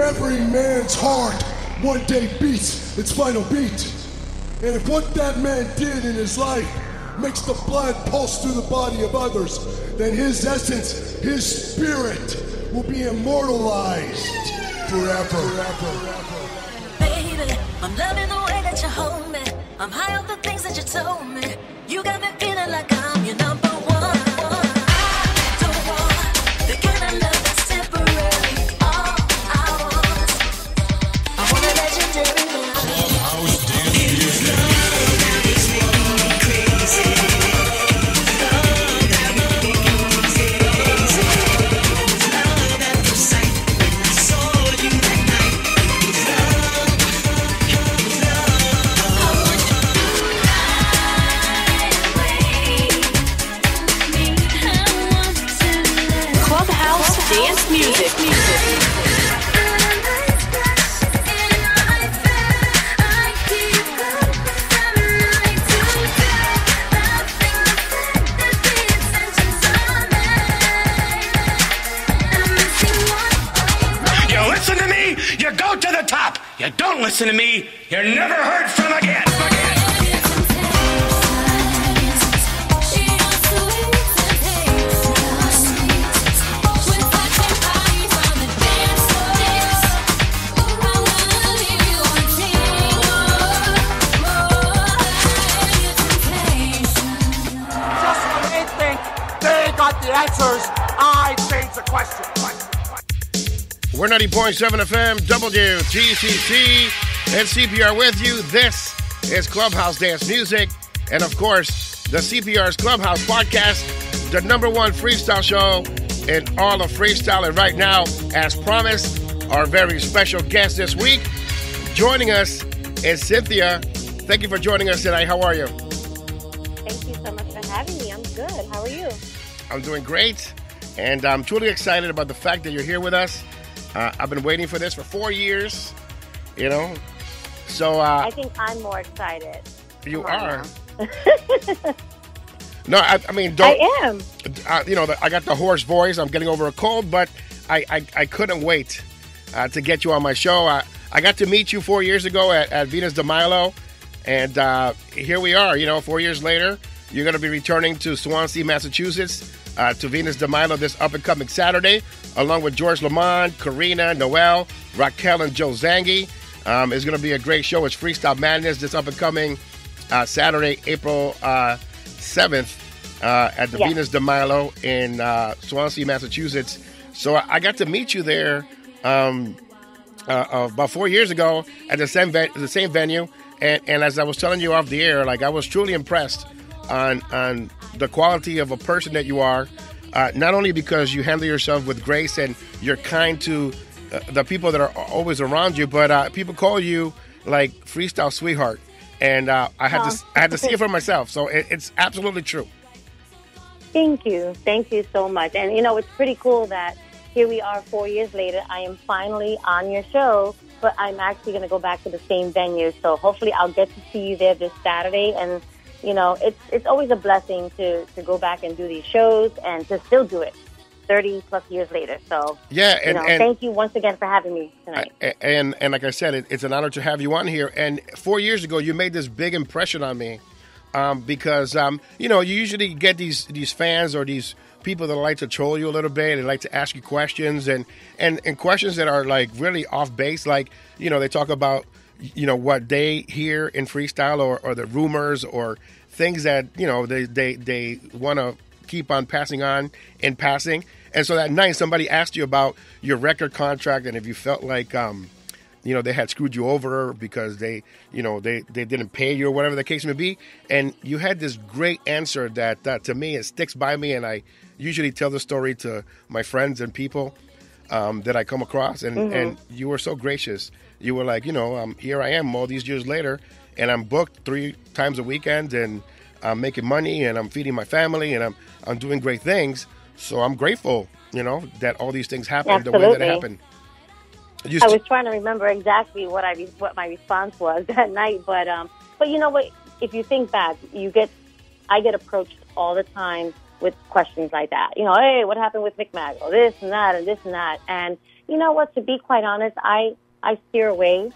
Every man's heart one day beats its final beat. And if what that man did in his life makes the blood pulse through the body of others, then his essence, his spirit, will be immortalized forever. Baby, I'm loving the way that you hold me. I'm high off the things that you told me. You got me feeling like I'm your number one. I don't want the kind of love that's temporary. All I want, I want a legendary love. Clubhouse dance music. Dance music. You listen to me, you go to the top. You don't listen to me, you're never heard from again. The answers, I change the question. We're 90.7 FM, WGCC, and CPR with you. This is Clubhouse Dance Music, and of course, the CPR's Clubhouse Podcast, the #1 freestyle show in all of freestyle. And right now, as promised, our very special guest this week, joining us is Cynthia. Thank you for joining us tonight. How are you? Thank you so much for having me. I'm good. How are you? I'm doing great, and I'm truly excited about the fact that you're here with us. I've been waiting for this for 4 years, you know, so... I think I'm more excited. You are. No, I mean, don't... I am. You know, I got the hoarse voice. I'm getting over a cold, but I couldn't wait to get you on my show. I got to meet you 4 years ago at Venus de Milo, and here we are, you know, 4 years later. You're going to be returning to Swansea, Massachusetts, to Venus de Milo this up-and-coming Saturday, along with George Lamond, Karina, Noel, Raquel, and Joe Zangi. It's going to be a great show. It's Freestyle Madness this up-and-coming Saturday, April 7th, at the Venus de Milo in Swansea, Massachusetts. So I got to meet you there about 4 years ago at the same venue. And as I was telling you off the air, like, I was truly impressed on the quality of a person that you are, not only because you handle yourself with grace and you're kind to the people that are always around you, but people call you like freestyle sweetheart, and I had to see it for myself. So it's absolutely true. Thank you so much. And you know, it's pretty cool that here we are 4 years later. I am finally on your show, but I'm actually going to go back to the same venue. So hopefully I'll get to see you there this Saturday. And you know, it's always a blessing to go back and do these shows and to still do it 30 plus years later. So, yeah, and thank you once again for having me tonight. And like I said, it's an honor to have you on here. And 4 years ago, you made this big impression on me because, you know, you usually get these fans or these people that like to troll you a little bit. They like to ask you questions and questions that are like really off base. Like, you know, they talk about, you know, what they hear in freestyle or the rumors or things that, you know, they want to keep on passing on in passing. And so that night somebody asked you about your record contract and if you felt like, you know, they had screwed you over because they didn't pay you or whatever the case may be. And you had this great answer that to me, it sticks by me. And I usually tell the story to my friends and people that I come across. And you were so gracious. You were like, you know, here I am all these years later, and I'm booked 3 times a weekend, and I'm making money, and I'm feeding my family, and I'm doing great things. So I'm grateful, you know, that all these things happened the way that it happened. I was trying to remember exactly what my response was that night, but you know what? If you think back, I get approached all the time with questions like that. You know, hey, what happened with Mick Mago? This and that, and this and that, and you know what? To be quite honest, I steer away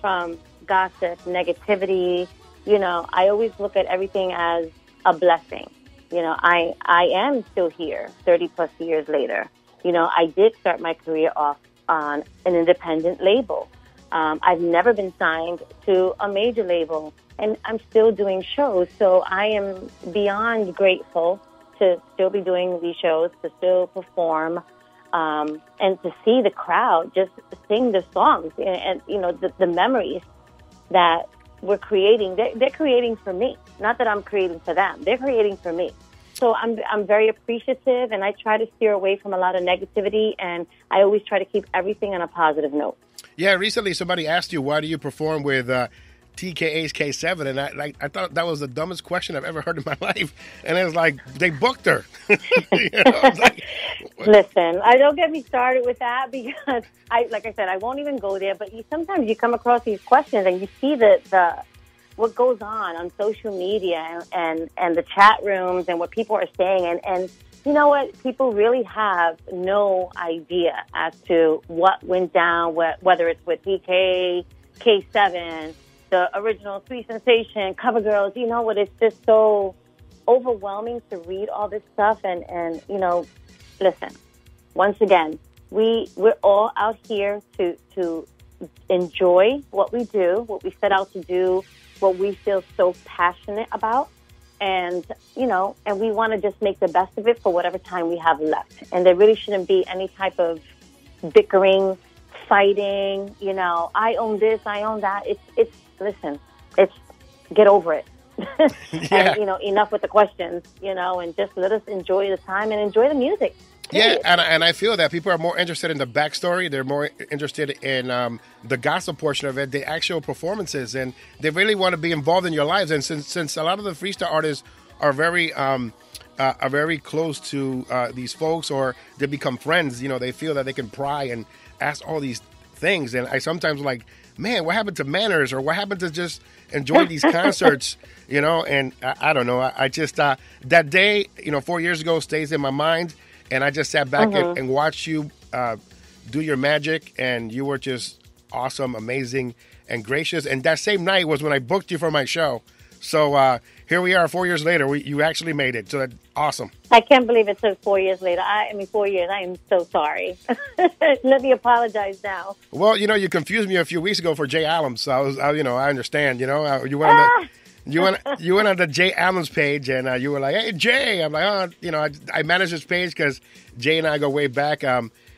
from gossip, negativity. You know, I always look at everything as a blessing. You know, I am still here 30 plus years later. You know, I did start my career off on an independent label. I've never been signed to a major label, and I'm still doing shows. So I am beyond grateful to still be doing these shows, to still perform, and to see the crowd just sing the songs and you know, the memories that we're creating. They're creating for me. Not that I'm creating for them. They're creating for me. So I'm very appreciative, and I try to steer away from a lot of negativity, and I always try to keep everything on a positive note. Yeah, recently somebody asked you, why do you perform with TKA's K7? And I thought that was the dumbest question I've ever heard in my life. And it was like, they booked her. You know, I was like, listen, don't get me started with that, because like I said, I won't even go there. But sometimes you come across these questions and you see the what goes on social media and the chat rooms and what people are saying. And you know what? People really have no idea as to what went down, whether it's with TK, K7, the original Sweet Sensation, Cover Girls. You know what? It's just so overwhelming to read all this stuff. And you know, listen, once again, we're all out here to enjoy what we do, what we set out to do, what we feel so passionate about. And, you know, and we want to just make the best of it for whatever time we have left. And there really shouldn't be any type of bickering, fighting, you know, I own this, I own that. Listen, get over it. Yeah. And, you know, enough with the questions, you know, and just let us enjoy the time and enjoy the music. yeah, and I feel that people are more interested in the backstory. They're more interested in the gossip portion of it, the actual performances, and they really want to be involved in your lives. And since a lot of the freestyle artists are very close to these folks, or they become friends, you know, they feel that they can pry and ask all these things. And I sometimes like, man, what happened to manners, or what happened to just enjoy these concerts, you know? And I don't know. I just that day, you know, 4 years ago stays in my mind. And I just sat back and watched you do your magic, and you were just awesome, amazing, and gracious. And that same night was when I booked you for my show. So here we are 4 years later. You actually made it. So that's awesome. I can't believe it took 4 years later. 4 years. I am so sorry. Let me apologize now. Well, you know, you confused me a few weeks ago for Jay Allums. So I understand. You know, you went on the. You went on the Jay Allen's page, and you were like, "Hey, Jay." I'm like, "Oh, you know, I managed his page because Jay and I go way back.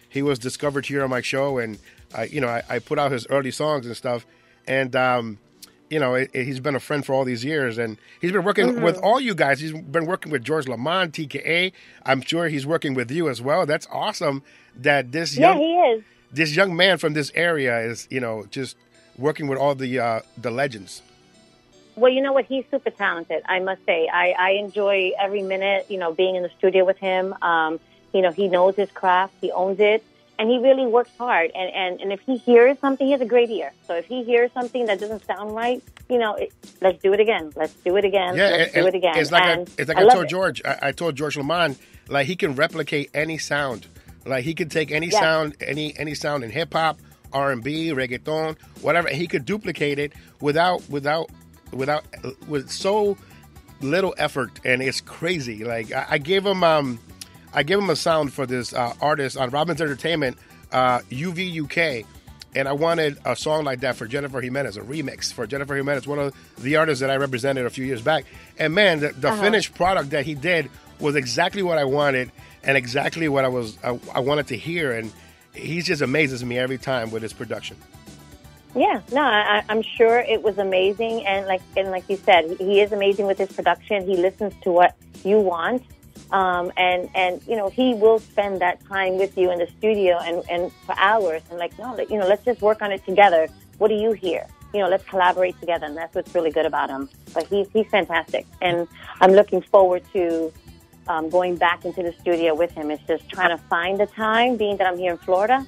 He was discovered here on my show, and I put out his early songs and stuff. And you know, he's been a friend for all these years, and he's been working with all you guys. He's been working with George Lamond, TKA. I'm sure he's working with you as well. That's awesome. That he is. This young man from this area is, you know, just working with all the legends. Well, you know what? He's super talented, I must say. I enjoy every minute, you know, being in the studio with him. You know, he knows his craft. He owns it. And he really works hard. And if he hears something, he has a great ear. So if he hears something that doesn't sound right, you know, let's do it again. Let's do it again. Yeah, let's do it again. It's like I told George. I told George Lamond, like, he can replicate any sound. Like, he could take any sound, any sound in hip-hop, R&B, reggaeton, whatever. He could duplicate it with so little effort, and it's crazy. Like, I gave him a sound for this artist on Robbins Entertainment, UVUK, and I wanted a song like that for Jennifer Jimenez, a remix for Jennifer Jimenez, one of the artists that I represented a few years back. And man, the finished product that he did was exactly what I wanted and exactly what I wanted to hear. And he just amazes me every time with his production. Yeah, no, I'm sure it was amazing, and like you said, he is amazing with his production. He listens to what you want, and you know, he will spend that time with you in the studio and for hours. And like, no, you know, let's just work on it together. What do you hear? You know, let's collaborate together, and that's what's really good about him. But he's fantastic, and I'm looking forward to going back into the studio with him. It's just trying to find the time, being that I'm here in Florida.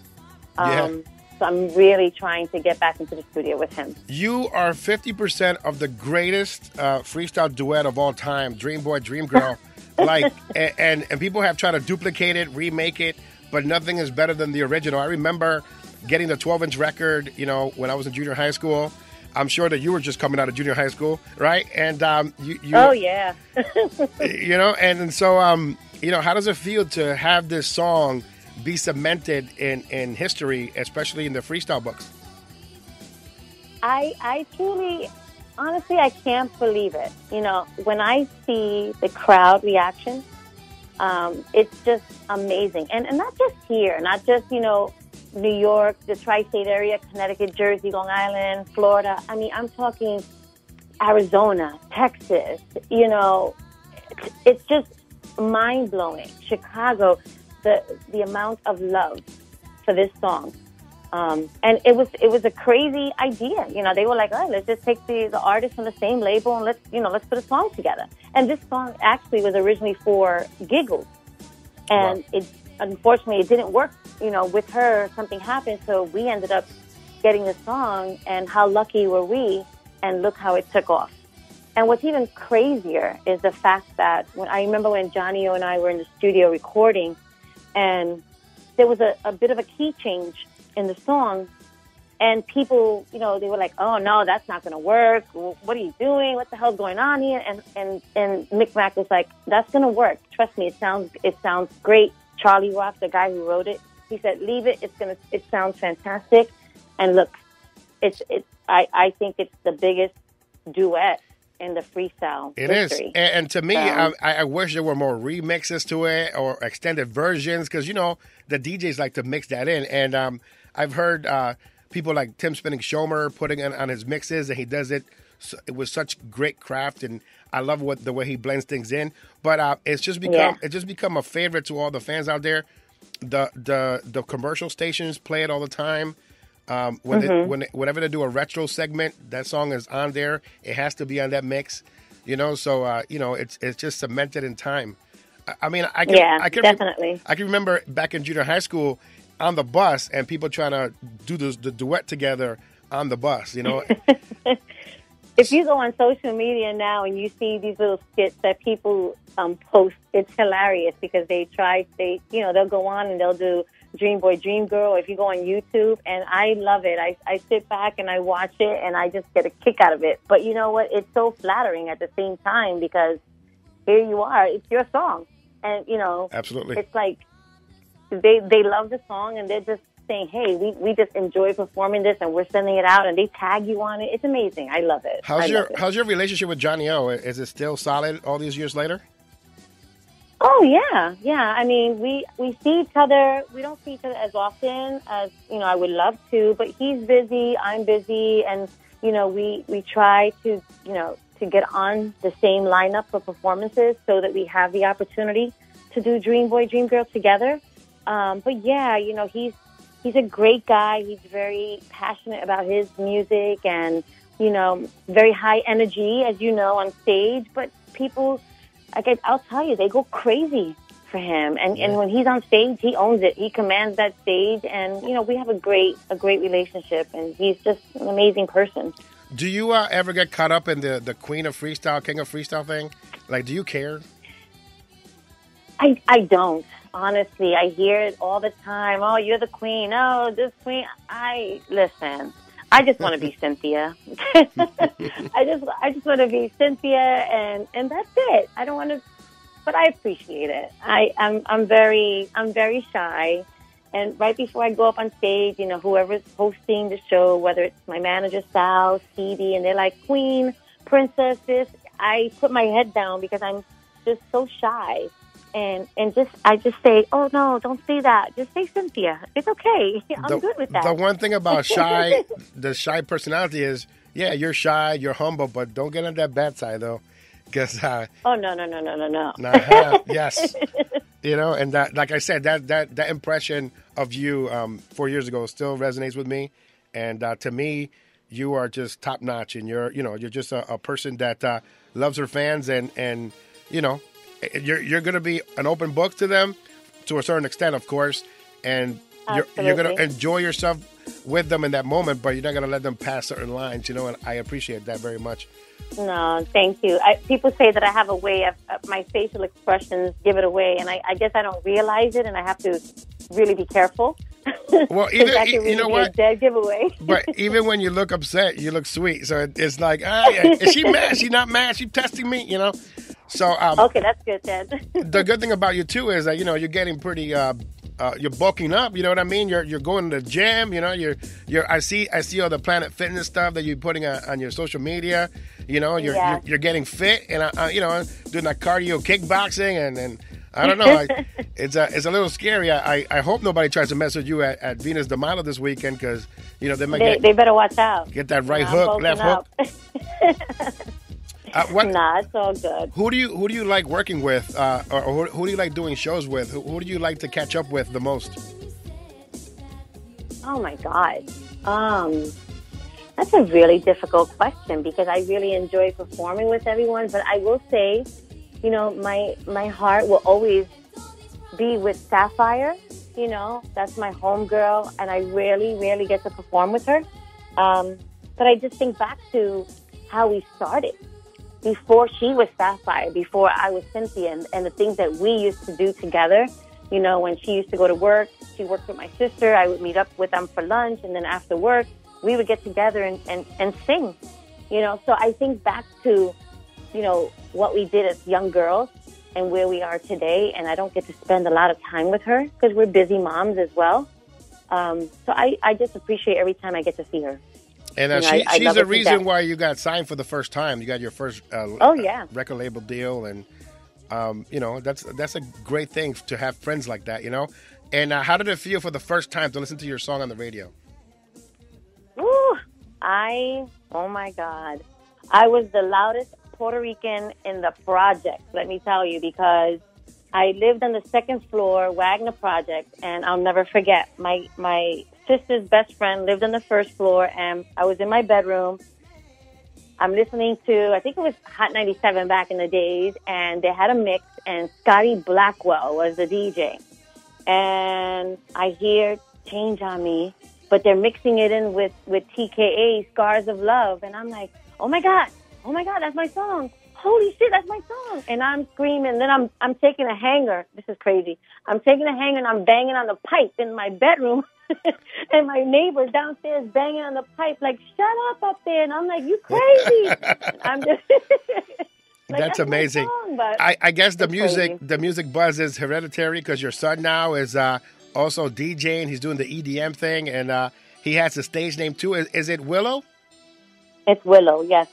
So I'm really trying to get back into the studio with him. You are 50% of the greatest freestyle duet of all time, Dreamboy, Dreamgirl. Like, and people have tried to duplicate it, remake it, but nothing is better than the original. I remember getting the 12-inch record, you know, when I was in junior high school. I'm sure that you were just coming out of junior high school, right? And you Oh, yeah. you know, and so, you know, how does it feel to have this song be cemented in history, especially in the freestyle books? I truly, honestly, I can't believe it. You know, when I see the crowd reaction, it's just amazing. And not just here, not just, you know, New York, the tri-state area, Connecticut, Jersey, Long Island, Florida. I mean, I'm talking Arizona, Texas, you know, it's just mind-blowing. Chicago, the amount of love for this song. And it was a crazy idea. You know, they were like, oh, let's just take the artists from the same label and let's put a song together. And this song actually was originally for Giggles. And unfortunately, it didn't work, you know, with her. Something happened, so we ended up getting the song, and how lucky were we, and look how it took off. And what's even crazier is the fact that I remember when Johnny O and I were in the studio recording, and there was a bit of a key change in the song, and people, you know, they were like, oh, no, that's not going to work. What are you doing? What the hell's going on here? And Mick Mac was like, that's going to work. Trust me, it sounds great. Charlie Rock, the guy who wrote it, he said, leave it. It sounds fantastic. And look, I think it's the biggest duet in the freestyle history. Is. And to me, I wish there were more remixes to it or extended versions, because, you know, the DJs like to mix that in. And I've heard people like Tim Spinning Shomer putting it on his mixes, and he does it with such great craft, and I love the way he blends things in. But it's just become a favorite to all the fans out there. The commercial stations play it all the time. Whenever they do a retro segment, that song is on there. It has to be on that mix, you know. So you know, it's just cemented in time. I mean, I can definitely. I can remember back in junior high school on the bus, and people trying to do the duet together on the bus, you know. If you go on social media now and you see these little skits that people post, it's hilarious, because they'll go on and they'll do Dreamboy, Dreamgirl. If you go on YouTube, and I love it. I sit back and I watch it, and I just get a kick out of it. But you know what? It's so flattering at the same time, because here you are. It's your song. And, you know, absolutely, it's like they love the song, and they're just saying, hey, we just enjoy performing this, and we're sending it out, and they tag you on it. It's amazing. I love it. How's your relationship with Johnny O? Is it still solid all these years later? Oh, yeah. I mean, we see each other. We don't see each other as often as, you know, I would love to, but he's busy, I'm busy, and, you know, we try to, you know, to get on the same lineup for performances so that we have the opportunity to do Dreamboy, Dreamgirl together. But yeah, you know, he's a great guy. He's very passionate about his music, and, you know, very high energy, as you know, on stage. But people, I'll tell you, they go crazy for him. And when he's on stage, he owns it. He commands that stage. And, you know, we have a great relationship, and he's just an amazing person. Do you ever get caught up in the Queen of Freestyle, King of Freestyle thing? Like, do you care? I don't. Honestly, I hear it all the time. Oh, you're the queen. Oh, this queen. Listen, I just want to be Cynthia. I just want to be Cynthia, and that's it. I don't want to, but I appreciate it. I'm very shy, and right before I go up on stage, you know, whoever's hosting the show, whether it's my manager Sal, Stevie, and they're like, Queen, Princess, this, I put my head down because I'm just so shy. And I just say, oh, no, don't say that. Just say Cynthia. It's okay. I'm good with that. The one thing about the shy personality is, yeah, you're shy, you're humble, but don't get on that bad side, though. Because oh, no. Yes. You know, and that, like I said, that impression of you 4 years ago still resonates with me. And to me, you are just top notch, and you're just a person that loves her fans, and you know, you're going to be an open book to them to a certain extent, of course, and you're going to enjoy yourself with them in that moment, but you're not going to let them pass certain lines, you know, and I appreciate that very much. No, thank you. People say that I have a way of my facial expressions give it away, and I guess I don't realize it, and I have to really be careful. Well, either that could really you know be what, a dead giveaway. but even when you look upset, you look sweet. So it's like, is she mad? She's not mad. She's testing me, you know. So Okay, that's good, Ted. the good thing about you too is that you're getting pretty. You're bulking up. You know what I mean. You're going to the gym. You know. I see all the Planet Fitness stuff that you're putting on your social media. You know. You're getting fit, and doing that cardio kickboxing and. I don't know. It's a little scary. I hope nobody tries to mess with you at Venus de Milo this weekend because they better watch out. Get that right hook, left hook. Nah, it's all good. Who do you like working with, or who do you like doing shows with? Who do you like to catch up with the most? Oh my God, that's a really difficult question because I really enjoy performing with everyone. But I will say, my heart will always be with Sapphire. That's my homegirl, and I rarely get to perform with her. But I just think back to how we started. Before she was Sapphire, before I was Cynthia, and the things that we used to do together. When she used to go to work, she worked with my sister. I would meet up with them for lunch, and then after work, we would get together and sing. So I think back to, what we did as young girls and where we are today, and I don't get to spend a lot of time with her because we're busy moms as well. So I just appreciate every time I get to see her. And she's the reason why you got signed for the first time. You got your first record label deal, and that's a great thing to have friends like that. And how did it feel for the first time to listen to your song on the radio? Ooh, oh my God, I was the loudest Puerto Rican in the project. Let me tell you, because I lived on the second floor, Wagner Project, and I'll never forget my sister's best friend lived on the first floor, and I was in my bedroom. I'm listening to, I think it was Hot 97 back in the days, and they had a mix, and Scotty Blackwell was the DJ. And I hear Change on Me, but they're mixing it in with TKA, Scars of Love, and I'm like, oh my God, that's my song. Holy shit, that's my song. And I'm screaming. Then I'm taking a hanger. This is crazy. I'm taking a hanger and I'm banging on the pipe in my bedroom. And my neighbor's downstairs banging on the pipe like, shut up there. And I'm like, you crazy. I'm just... That's amazing. Song, I guess the music crazy. Buzz is hereditary because your son now is also DJing. He's doing the EDM thing, and he has a stage name too. Is it Willow? It's Willow, yes.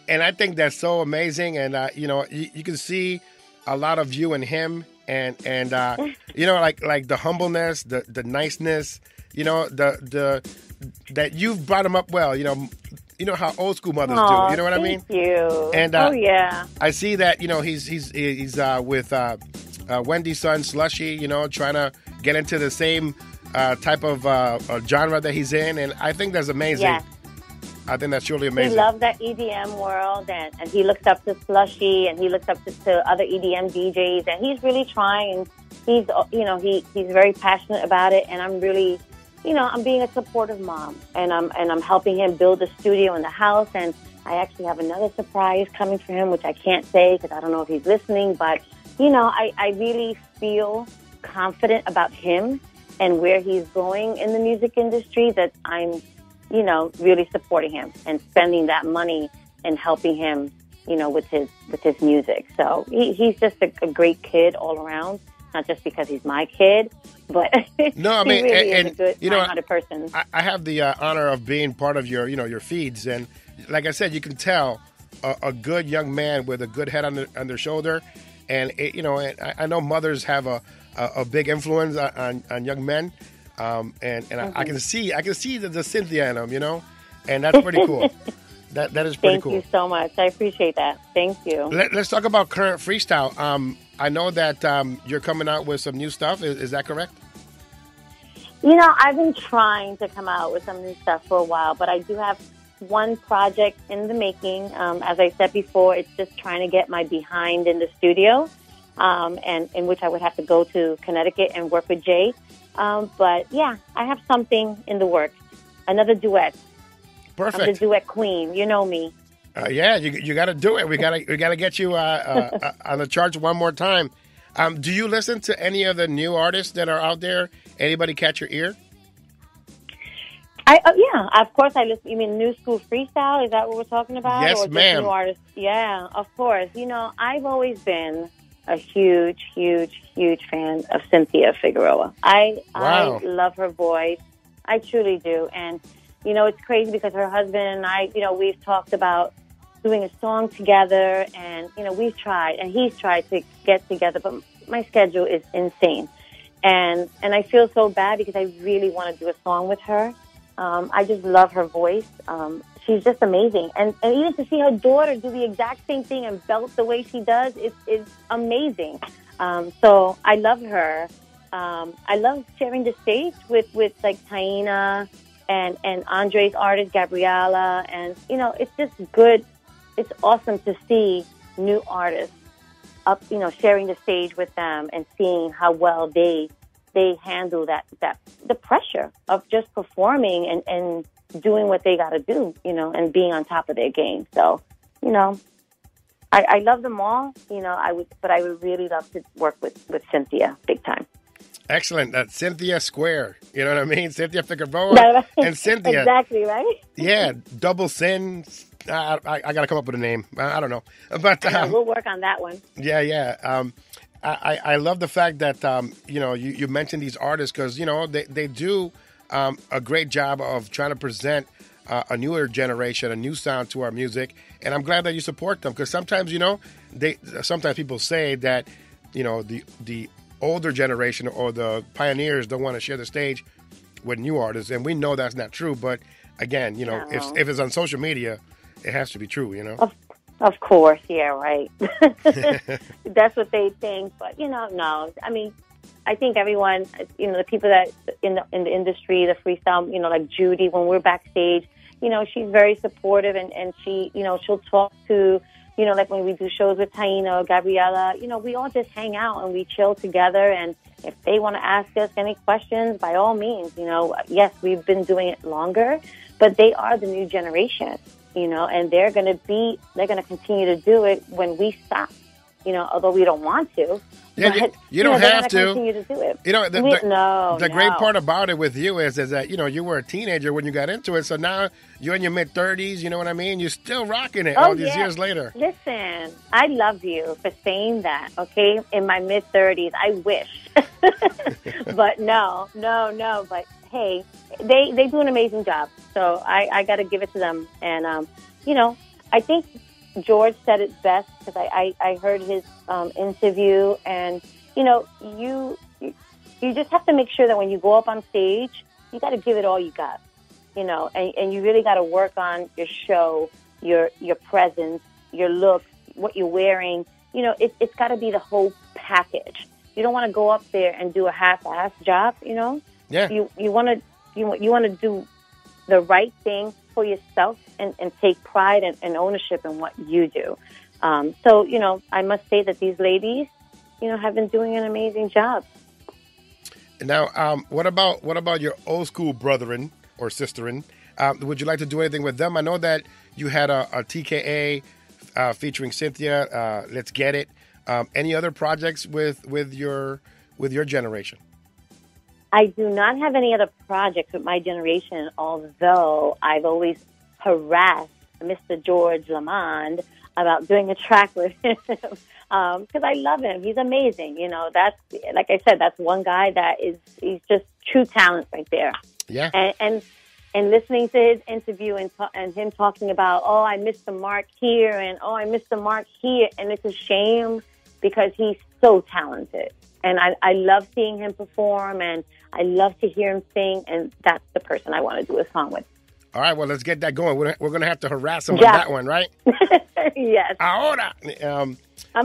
And I think that's so amazing. And, you can see a lot of you in him and like the humbleness, the niceness, that you've brought him up well, you know how old school mothers do. You know what I mean? Thank you. And, yeah. I see that, he's with Wendy's son, Slushy, trying to get into the same type of genre that he's in. And I think that's amazing. Yeah. I think that's truly amazing. He loves that EDM world, and he looks up to Slushy, and he looks up to other EDM DJs, and he's really trying. He's very passionate about it, and I'm really, I'm being a supportive mom, and I'm helping him build a studio in the house, and I actually have another surprise coming for him, which I can't say because I don't know if he's listening, but I really feel confident about him and where he's going in the music industry that I'm really supporting him and spending that money and helping him, with his music. So he's just a great kid all around, not just because he's my kid, but no, I mean, he really is a good, you know, kind-hearted person. I have the honor of being part of your, your feeds, and like I said, you can tell a good young man with a good head on their shoulder, and and I know mothers have a big influence on young men. I can see the Cynthia in them, and that's pretty cool. That is pretty cool. Thank you so much. I appreciate that. Thank you. Let's talk about current freestyle. I know that you're coming out with some new stuff. Is that correct? I've been trying to come out with some new stuff for a while, but I do have one project in the making. As I said before, it's just trying to get my behind in the studio, and in which I would have to go to Connecticut and work with Jay. But yeah, I have something in the works. Another duet. Perfect. I'm the duet queen. You know me. Yeah, you got to do it. We got to get you on the charts one more time. Do you listen to any of the new artists that are out there? Anybody catch your ear? Yeah, of course I listen. You mean New School Freestyle? Is that what we're talking about? Yes, or just ma'am. New artists? Yeah, of course. I've always been a huge, huge, huge fan of Cynthia Figueroa. I love her voice. I truly do. And, it's crazy because her husband and I, we've talked about doing a song together, and, we've tried, and he's tried to get together, but my schedule is insane. And I feel so bad because I really want to do a song with her. I just love her voice. She's just amazing. And even to see her daughter do the exact same thing and belt the way she does, it's amazing. So I love her. I love sharing the stage with like Taina and Andre's artist, Gabriella. And, it's just good. It's awesome to see new artists up, sharing the stage with them and seeing how well they handle the pressure of just performing and doing what they got to do, and being on top of their game. So, I love them all, I would really love to work with Cynthia big time. Excellent. That's Cynthia Square. You know what I mean? Cynthia Figueroa and Cynthia. Exactly, right? Yeah, double sin. I got to come up with a name. I don't know. But we'll work on that one. Yeah. I love the fact that, you mentioned these artists because, they do a great job of trying to present a newer generation, a new sound to our music. And I'm glad that you support them because sometimes, sometimes people say that, the older generation or the pioneers don't want to share the stage with new artists. And we know that's not true. But again, if it's on social media, it has to be true, Of course, yeah, right. That's what they think, but no. I mean, I think everyone, the people that in the industry, the freestyle, like Judy, when we're backstage, she's very supportive, and she, she'll talk to, like when we do shows with Taina or Gabriella, we all just hang out and we chill together, and if they want to ask us any questions, by all means, yes, we've been doing it longer, but they are the new generation. And they're going to continue to do it when we stop, although we don't want to. Yeah, but, you don't have to. Continue to do it. The great part about it with you is that, you were a teenager when you got into it. So now you're in your mid-30s, you know what I mean? You're still rocking it all these years later. Listen, I love you for saying that, okay? In my mid-30s, I wish. But no. But hey, they do an amazing job. So I got to give it to them. And, I think George said it best because I heard his interview. And, you just have to make sure that when you go up on stage, you got to give it all you got, and you really got to work on your show, your presence, your look, what you're wearing. It's got to be the whole package. You don't want to go up there and do a half-ass job, Yeah. You want to do the right thing for yourself and take pride and ownership in what you do. So, I must say that these ladies, have been doing an amazing job. Now, what about your old school brethren or sisterin? Would you like to do anything with them? I know that you had a TKA featuring Cynthia. Let's Get It. Any other projects with your generation? I do not have any other projects with my generation, although I've always harassed Mr. George Lamond about doing a track with him because I love him. He's amazing. That's, like I said, that's one guy he's just true talent right there. Yeah. And listening to his interview and him talking about, I missed the mark here and I missed the mark here. And it's a shame because he's so talented. And I love seeing him perform, and I love to hear him sing, and that's the person I want to do a song with. All right, well, let's get that going. We're going to have to harass him on that one, right? Yes. Ahora. I'm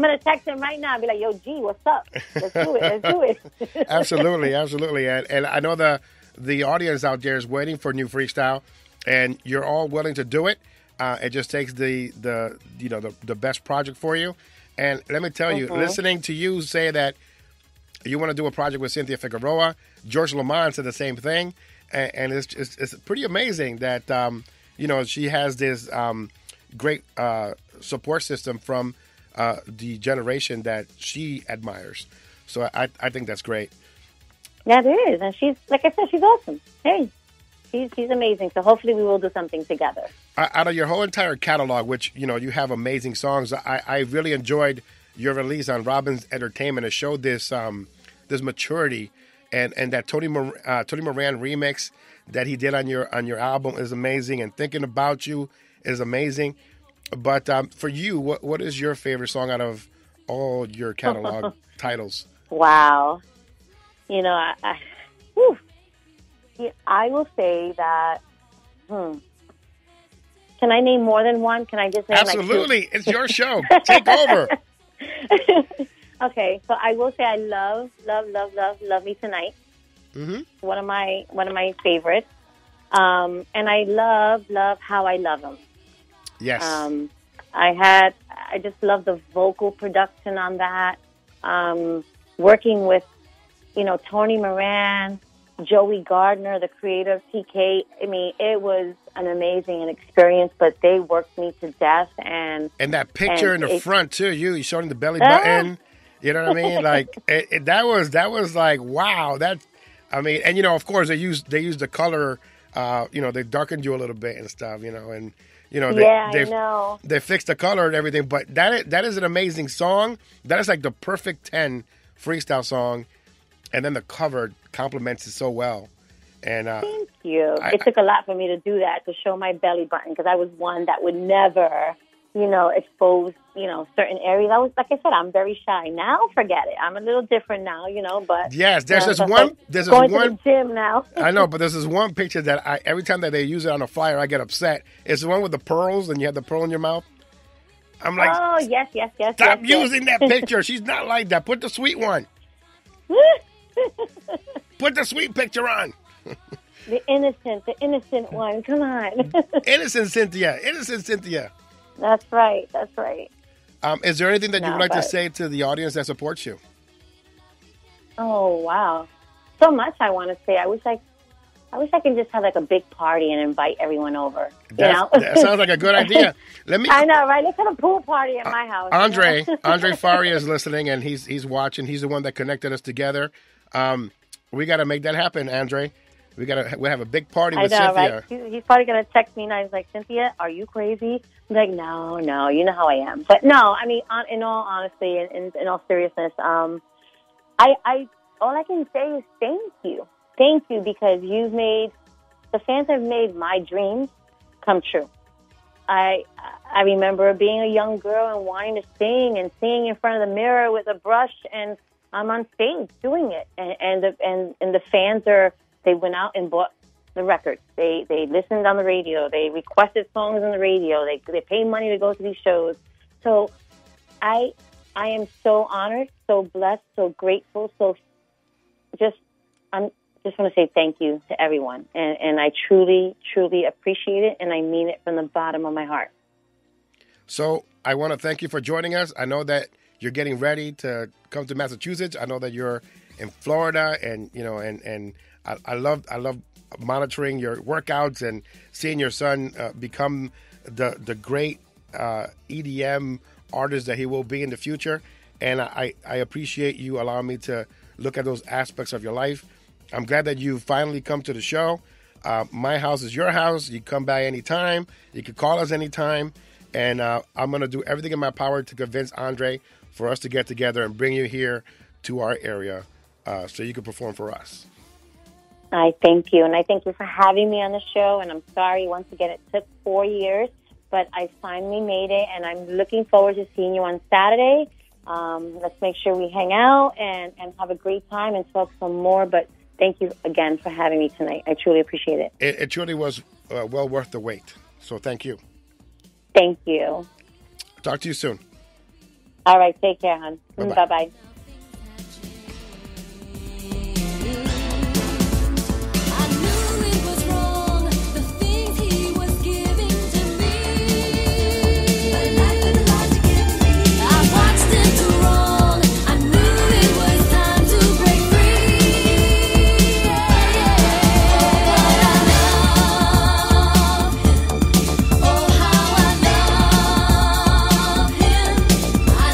going to text him right now and be like, yo, G, what's up? Let's do it. Absolutely. And I know the audience out there is waiting for new freestyle, and you're all willing to do it. It just takes the best project for you. And let me tell you, listening to you say that you want to do a project with Cynthia Figueroa, George Lamond said the same thing. And it's pretty amazing that, she has this great support system from the generation that she admires. So I think that's great. That is, and she's, like I said, she's awesome. Hey, she's amazing. So hopefully we will do something together. Out of your whole entire catalog, which, you know, you have amazing songs, I really enjoyed your release on Robin's Entertainment. It showed this this maturity, and that Tony Moran remix that he did on your album is amazing, and Thinking About You is amazing. But for you, what is your favorite song out of all your catalog titles? Wow. You know, I will say that, can I name more than one? Can I just name Absolutely. Like two? It's your show. Take over. Okay, so I will say I love Me Tonight. Mm-hmm. One of my favorites. And I love How I Love Him. Yes. I just love the vocal production on that. Working with, you know, Tony Moran, Joey Gardner, the creator of TK. I mean, it was an amazing experience, but they worked me to death. And that picture in the front too, you showing the belly button. You know what I mean? Like that was like, wow. And you know, of course they used the color. You know, they darkened you a little bit and stuff. You know, and you know, I know they fixed the color and everything. But that is an amazing song. That is like the perfect 10 freestyle song. And then the cover complements it so well. And thank you. It took a lot for me to do that, to show my belly button, because I was one that would never, you know, expose, you know, certain areas. I was, like I said, I'm very shy. Now, forget it. I'm a little different now, you know. But yes, there's this one. Like going to the gym now. I know, but there's this one picture that every time that they use it on a flyer, I get upset. It's the one with the pearls, and you have the pearl in your mouth. I'm like, oh yes. Stop using that picture. She's not like that. Put the sweet one. Put the sweet picture on. The innocent one. Come on. Innocent Cynthia. That's right. Is there anything that you would like to say to the audience that supports you? Oh, wow. So much I want to say. I wish I could just have like a big party and invite everyone over. That sounds like a good idea. I know, right? Let's have a pool party at my house. Andre Faria is listening, and he's watching. He's the one that connected us together. We got to make that happen, Andre. We have a big party with Cynthia. Right? He's probably going to text me, and I was like, Cynthia, are you crazy? I'm like, no, you know how I am. But no, I mean, in all honesty, in all seriousness, all I can say is thank you. Thank you, because the fans have made my dreams come true. I remember being a young girl and wanting to sing in front of the mirror with a brush, and I'm on stage doing it. And the fans they went out and bought the records. They listened on the radio. They requested songs on the radio. They paid money to go to these shows. So I am so honored, so blessed, so grateful, I just want to say thank you to everyone. And I truly, truly appreciate it, and I mean it from the bottom of my heart. So I want to thank you for joining us. I know that you're getting ready to come to Massachusetts. I know that you're in Florida, and you know, and I love monitoring your workouts and seeing your son become the great EDM artist that he will be in the future. And I appreciate you allowing me to look at those aspects of your life. I'm glad that you finally come to the show. My house is your house. You come by anytime. You can call us anytime. And I'm going to do everything in my power to convince Andre for us to get together and bring you here to our area so you can perform for us. I thank you. And I thank you for having me on the show. And I'm sorry, once again, it took 4 years, but I finally made it. And I'm looking forward to seeing you on Saturday. Let's make sure we hang out and have a great time and talk some more. But thank you again for having me tonight. I truly appreciate it. It truly was well worth the wait. So thank you. Thank you. Talk to you soon. All right. Take care, hon. Bye-bye. Bye-bye. I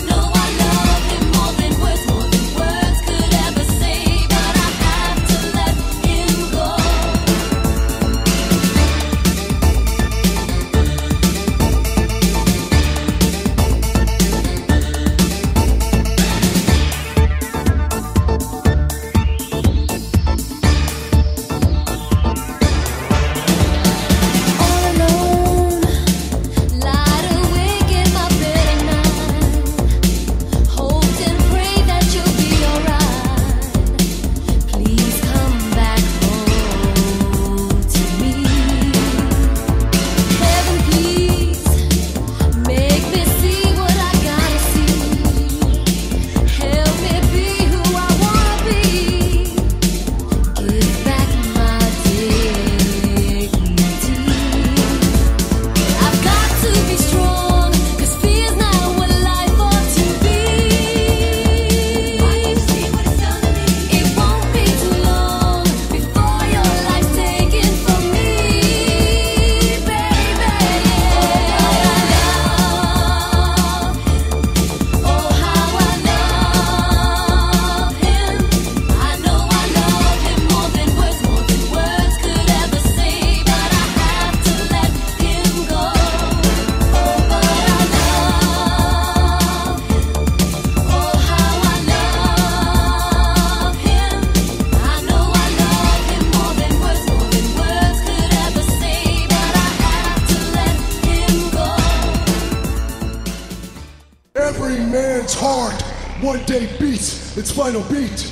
man's heart one day beats its final beat.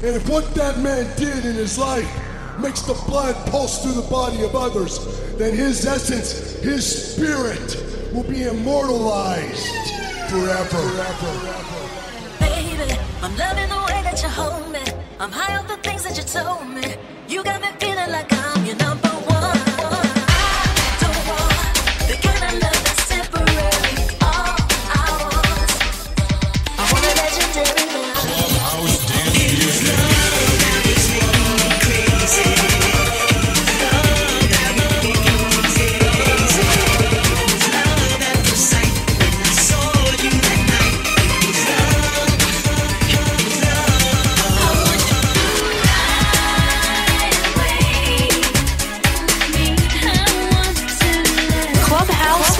And if what that man did in his life makes the blood pulse through the body of others, then his essence, his spirit, will be immortalized forever. Baby, I'm loving the way that you hold me. I'm high off the things that you told me. You got me feeling like I'm your number one. I don't want the kind of love that's temporary. All I want, I want a legendary love. Clubhouse dance music.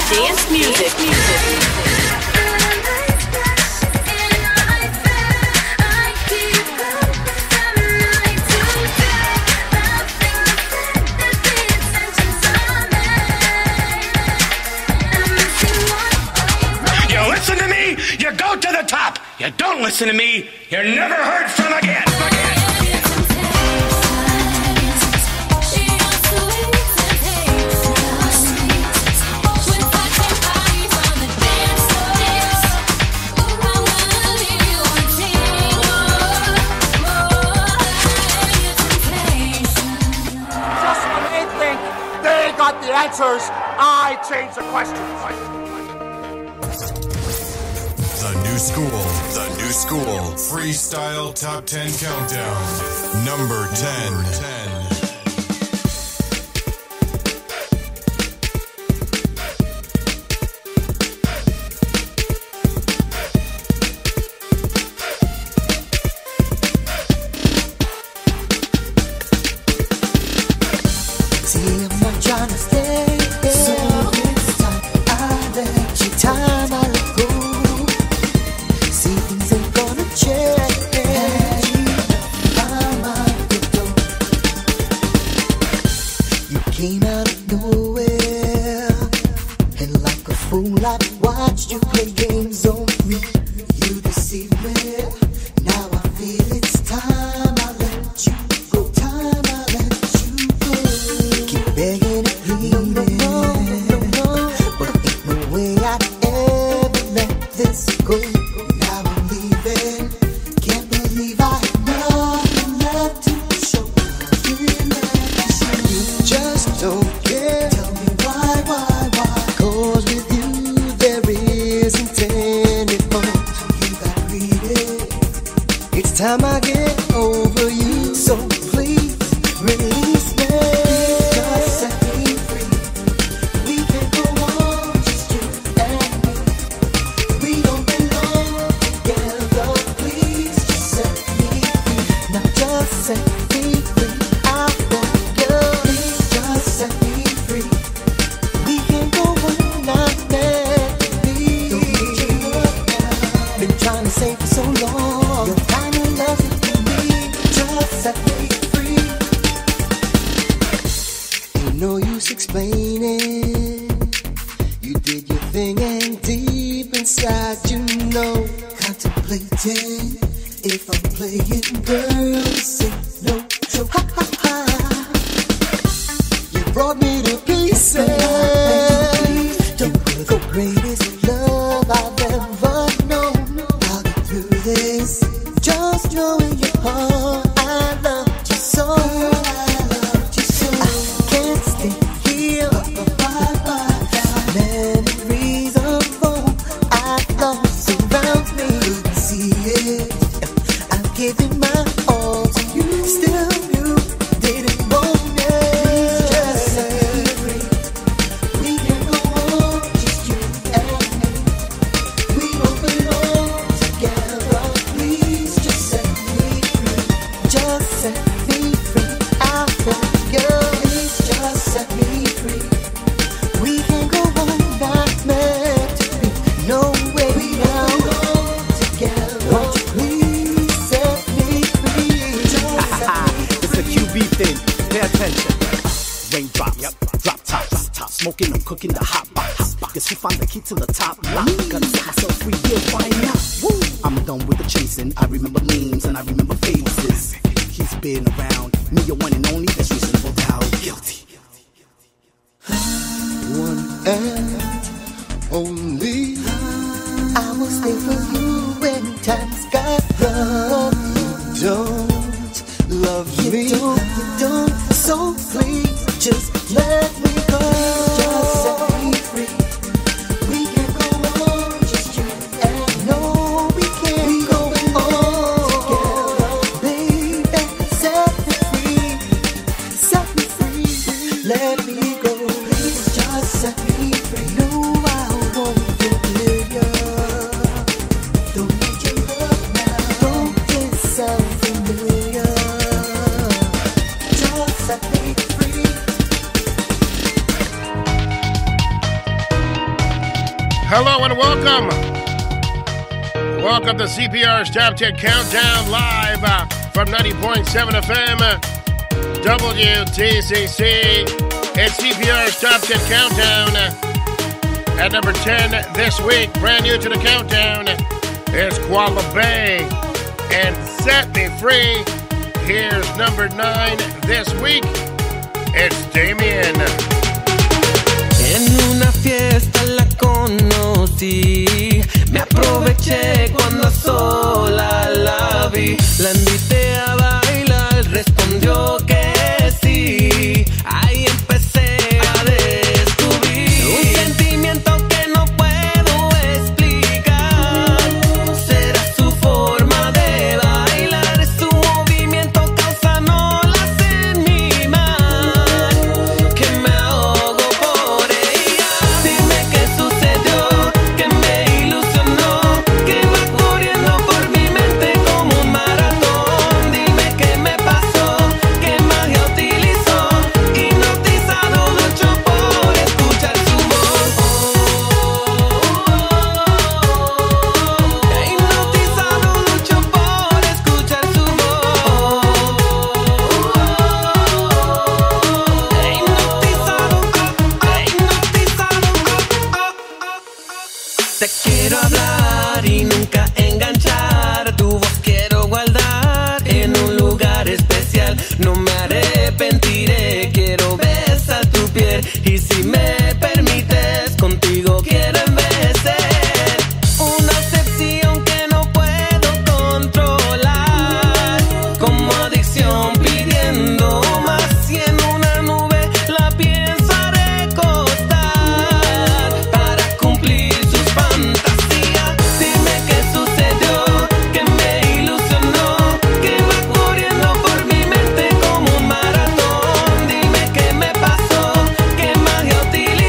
Dance music. You listen to me, you go to the top. You don't listen to me, you're never heard from again. The answers, I change the questions. The new school freestyle top 10 countdown. Number 10. Giving my all to smoking, I'm cooking the hot box. Guess who found the key to the top lock? Gotta set myself free, yeah, why not? Woo! I'm done with the chasing. I remember names and I remember faces. He's been around. Me, your one and only. That's reasonable doubt. Guilty. One and only. I will stay for you when times got rough. Don't love me. You don't. So please, just let me go. Just set me free. We can go on, just you and no, we can't go on together, baby. Set me free. Set me free. Let me go. Please, just set me free. No, I won't forgive you. Don't need your love now. Don't get so familiar. Just set me free. Hello and welcome. Welcome to CPR's Top 10 Countdown live from 90.7 FM WTCC. It's CPR's Top 10 Countdown. At number 10 this week, brand new to the countdown, is Quadlibet and Set Me Free. Here's number 9 this week. It's Damian. En una fiesta la conocí, me aproveché cuando sola la vi, la invité a bailar, respondió que sí, ahí empecé a descubrir un sentimiento que no puedo explicar, será su forma de bailar, su movimiento causa olas en mi mar, que me ahogo por ella. Dime qué sucedió, que me ilusionó, que va corriendo por mi mente como un maratón. Dime qué me pasó, qué magia utilizó, hipnotizado lucho por escuchar su voz. Hipnotizado lucho por escuchar su voz. Te quiero hablar y nunca enganchar, tu voz quiero guardar en un lugar especial, no me arrepentiré, quiero besar tu piel y si me permites contigo quiero envejecer, una obsesión que no puedo controlar, como adicción pidiendo más y en una nube la pienso recostar para cumplir sus fantasías. Dime qué sucedió, que me ilusionó, que va corriendo por mi mente como un maratón. Dime qué me pasó, qué magia utilizó,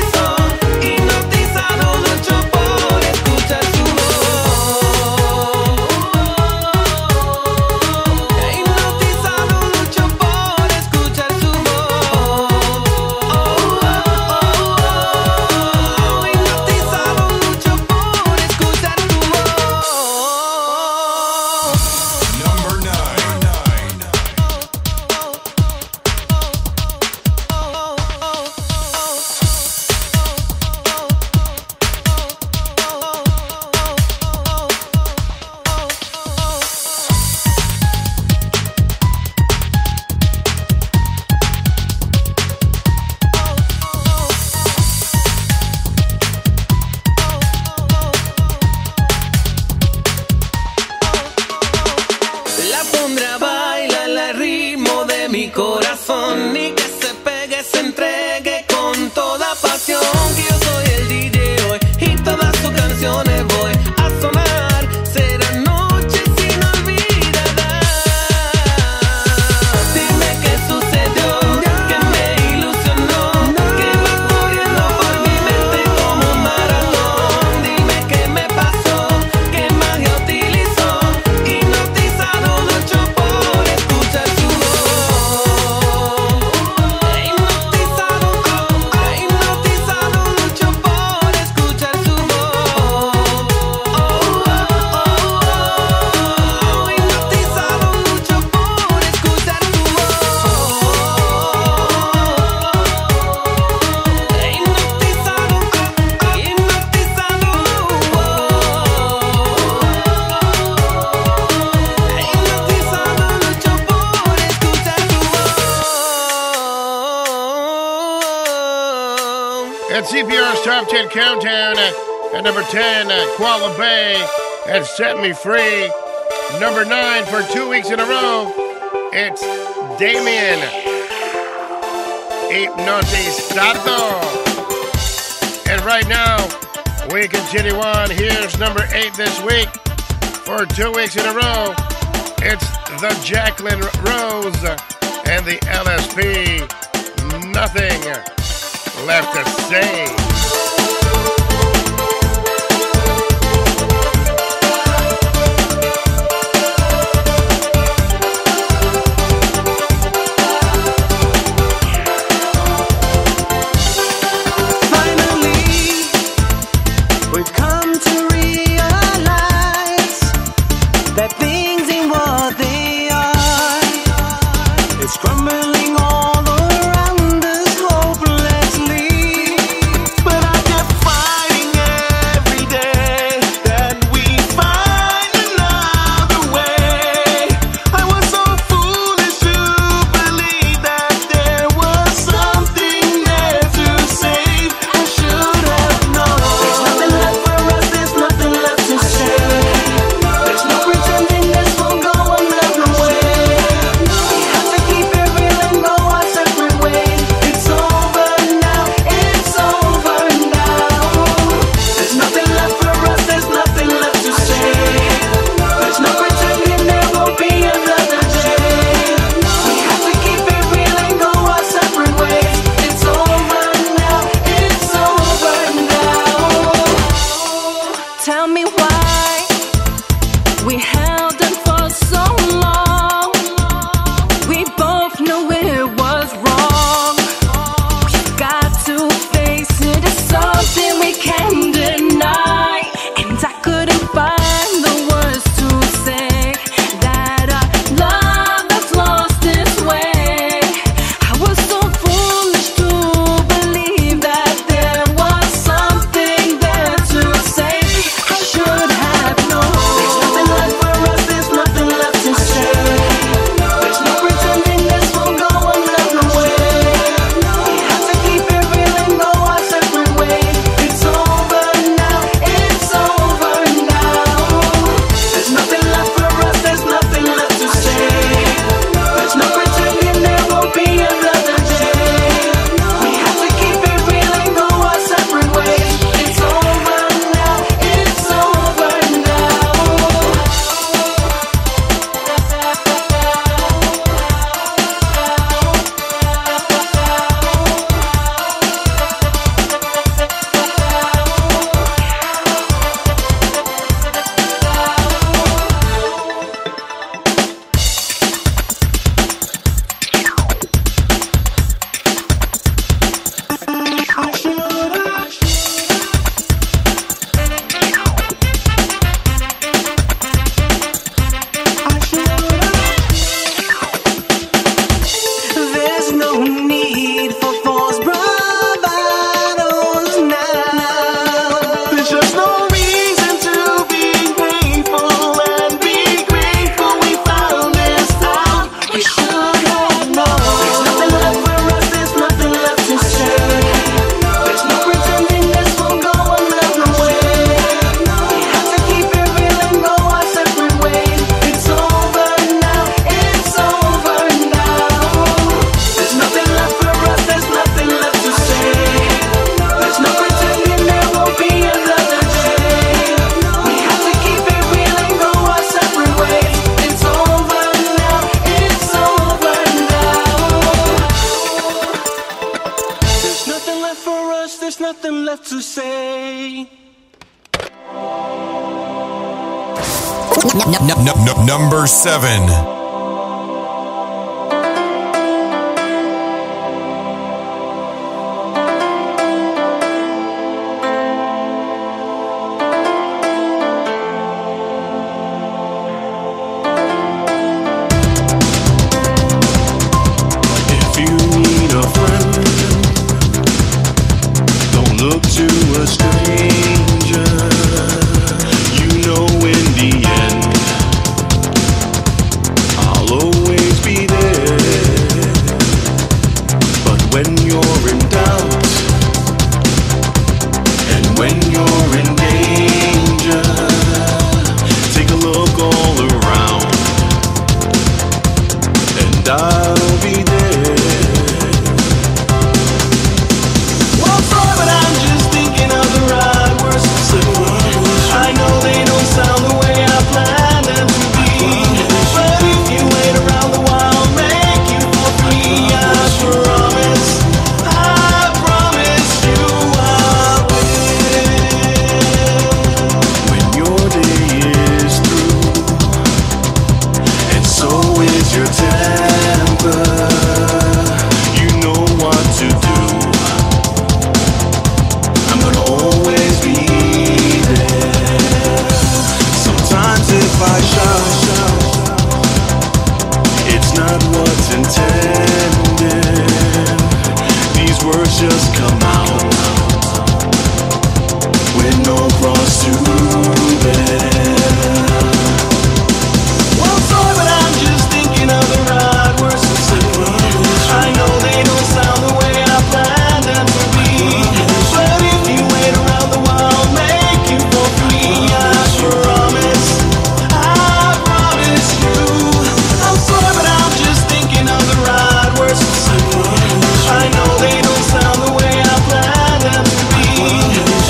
It's CPR's Top 10 Countdown. At number 10, Quadlibet and Set Me Free. Number 9 for 2 weeks in a row, it's Damian. Hipnotizado. And right now, we continue on. Here's number 8 this week. For 2 weeks in a row, it's the Jaqueline Rose and the LSP. Nothing left to say. Crumbling all around us hopelessly. to say. Number 7. when you're in danger. Take a look all around, and I'll be there. Well, sorry, but I'm just thinking of the right words to say. I know they don't sound the way I planned them to be, but if you wait around the while, I'll make you for free. I promise you I will. When your day is through, and so is your temper, you know what to do. I'm gonna always be there. Sometimes if I shout, it's not what's intended. These words just come out with no cross to bear. Well, sorry, but I'm just thinking of the right words to say. I know they don't sound the way I planned them to be, but if you wait around the while, I'll make you for free. I promise you. I'm sorry, but I'm just thinking of the right words to say. I know they don't sound the way I planned them to be,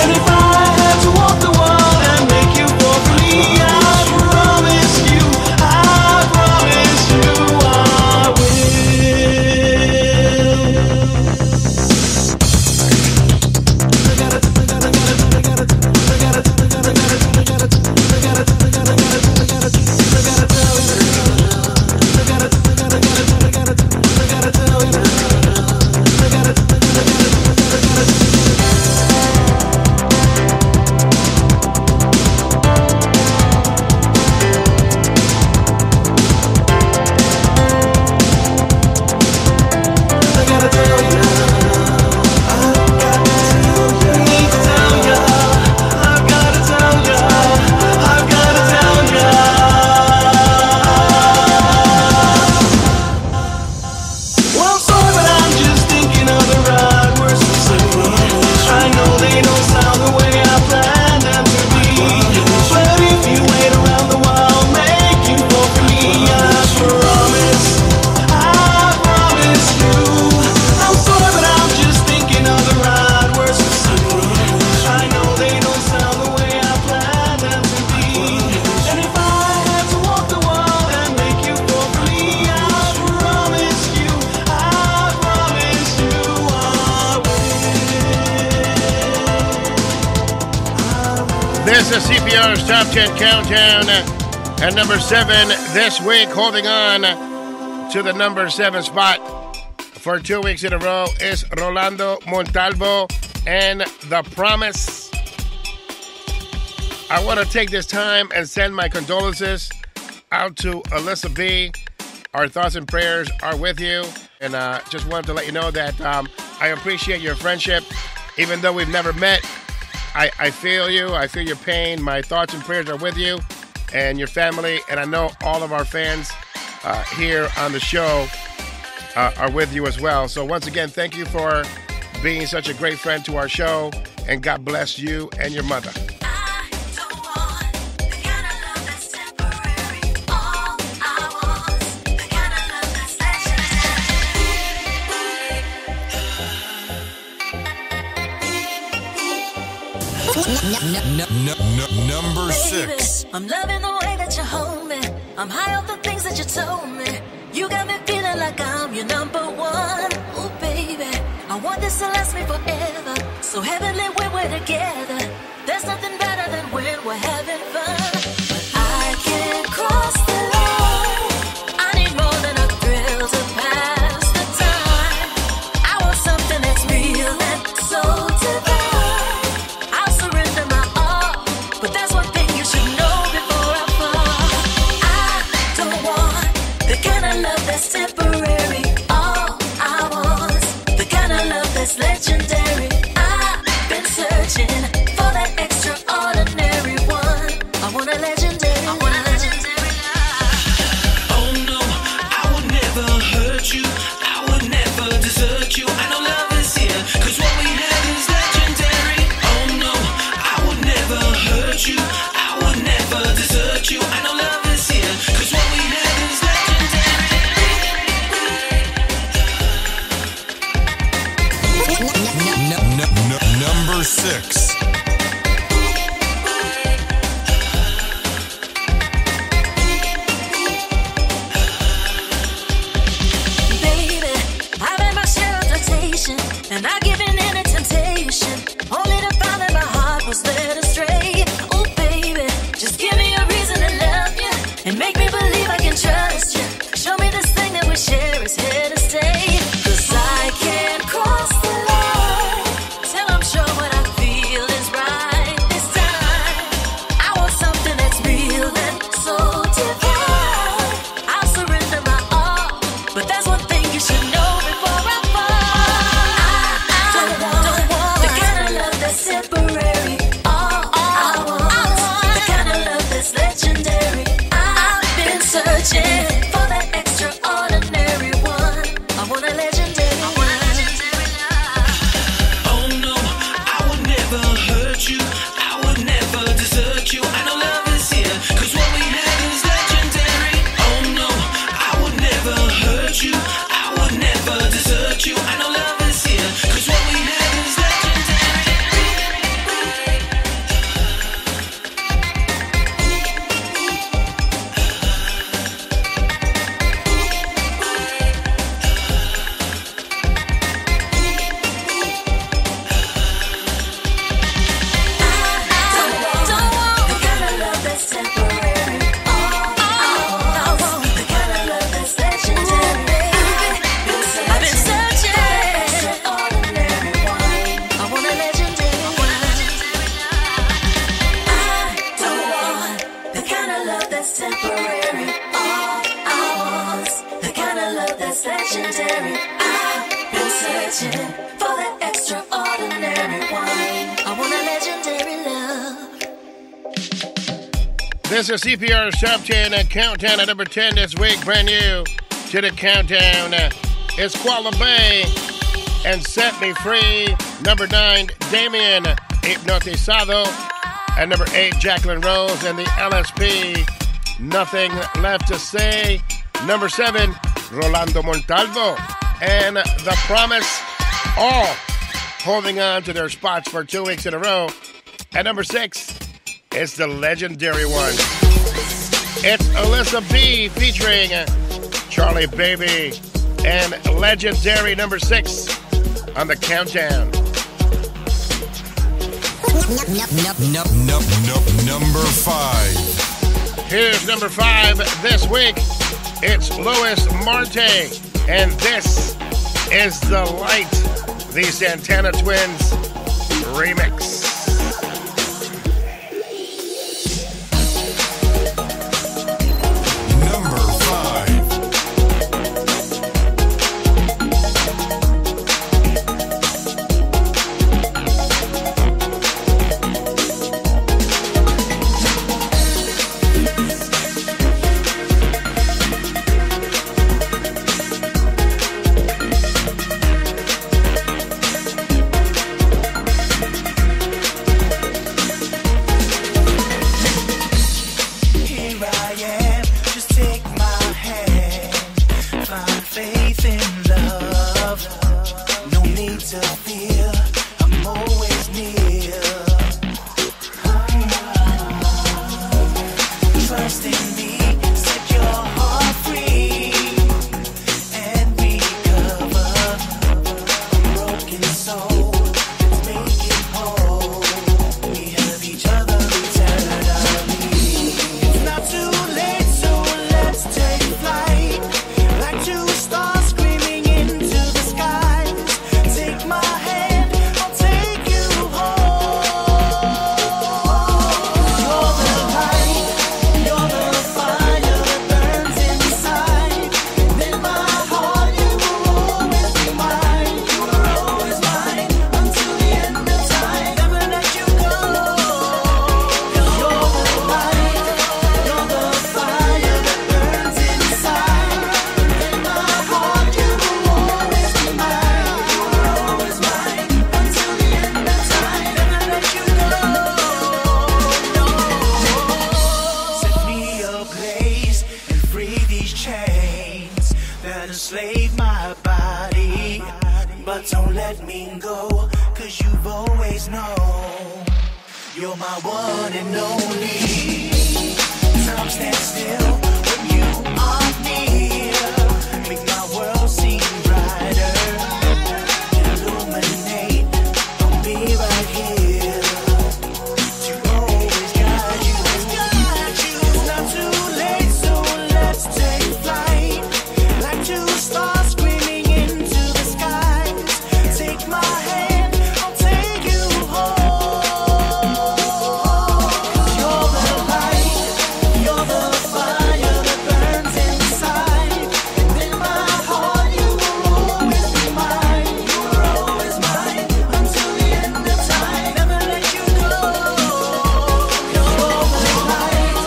and if I had to walk the world and make you for free, I promise you I will. Well, sorry, but I'm just thinking of the right words to say. I know they don't sound the way I planned them to be, but if you wait around the while, I'll make you for free. I promise you. I'm sorry, but I'm just thinking of the right words to say. I know they don't sound the way I planned them to be, and if I had to walk the world and make you for free, I promise you I will. This is CPR's Top 10 Countdown. At number 7 this week, holding on to the number 7 spot for 2 weeks in a row, is Rolando Montalvo and The Promise. I want to take this time and send my condolences out to Alyssa B. Our thoughts and prayers are with you. And just wanted to let you know that I appreciate your friendship. Even though we've never met, I feel you. I feel your pain. My thoughts and prayers are with you and your family. And I know all of our fans here on the show are with you as well. So once again, thank you for being such a great friend to our show. And God bless you and your mother. Number 6. I'm loving the way that you hold me. I'm high off the things that you told me. You got me feeling like I'm your number one. Oh, baby, I want this to last me forever. So heavenly when we're together. There's nothing better than when we're having fun. But I can't cross the line. I need more than a thrill to pass the time. I want something that's real and so divine. But there's one thing you should know before I fall. I don't want the kind of love that's temporary. All I want, the kind of love that's legendary. I've been searching for that extraordinary one. 6. And I give in any temptation, only to find that my heart was led astray. Oh baby, just give me a reason to love you, and make me believe I can trust you. Show me this thing that we share is here to stay. 'Cause I can't cross the line till I'm sure what I feel is right this time. I want something that's real and so divine. I'll surrender my all, but there's one thing you should know before I fall. Temporary, all I want, the kind of love that's legendary. I've been searching for that extraordinary one. I want a legendary love. Oh no, I would never hurt you. I would never desert you. I know love is here, 'cause what we have is legendary. Oh no, I would never hurt you. I would never desert you. I know love is here, 'cause what we have is legendary. This is CPR's Top 10 Countdown at number 10 this week. Brand new to the countdown. It's Quadlibet and Set Me Free. Number 9, Damian, Hipnotizado. At number 8, Jaqueline Rose and the LSP, Nothing Left to Say. Number 7, Rolando Montalvo and The Promise, all holding on to their spots for 2 weeks in a row. At number 6, it's the legendary one. It's Alyssa B featuring Charlie Babie and legendary number 6 on the countdown. Number 5. Here's number 5 this week. It's Louis Marte, and this is The Light, the Santana Twins remix. You're my one and only. Time stands still when you are near. Make my world seem brighter. Illuminate, I'll be right here to always guide you. It's not too late, so let's take flight. Like two stars screaming into the skies. Take my hand, I'll take you home. You're the light, you're the fire that burns inside. And in my heart you will always be mine. You are always mine until the end of time. Never let you go. You're the light,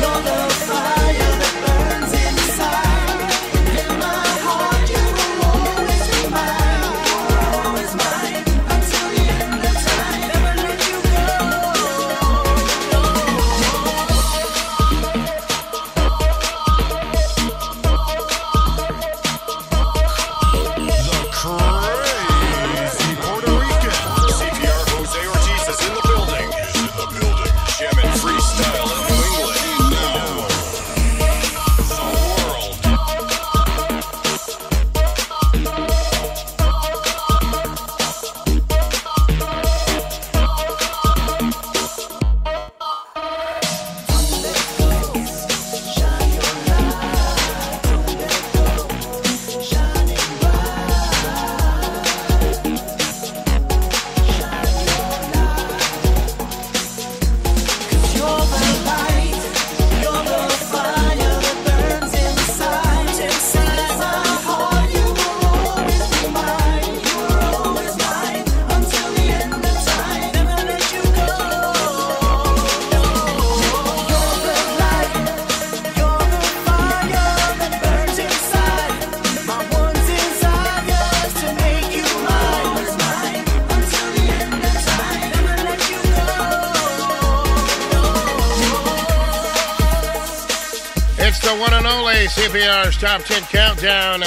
you're the fire that burns inside. And in my heart you will always be mine. You are always mine until the end of time. Never let you go. The crazy Puerto Rican. CPR Jose Ortiz is in the building. Jamming freestyle in New England. Now, the world. You're the light, you're the fire that burns inside. Inside my heart, you will always be mine. You are always mine until the end of time. Never let you go. You're the light, you're the fire that burns inside. My one desire is to make you mine. Mine until the end of time. Never let you go. It's the one and only CPR's Top 10 Countdown.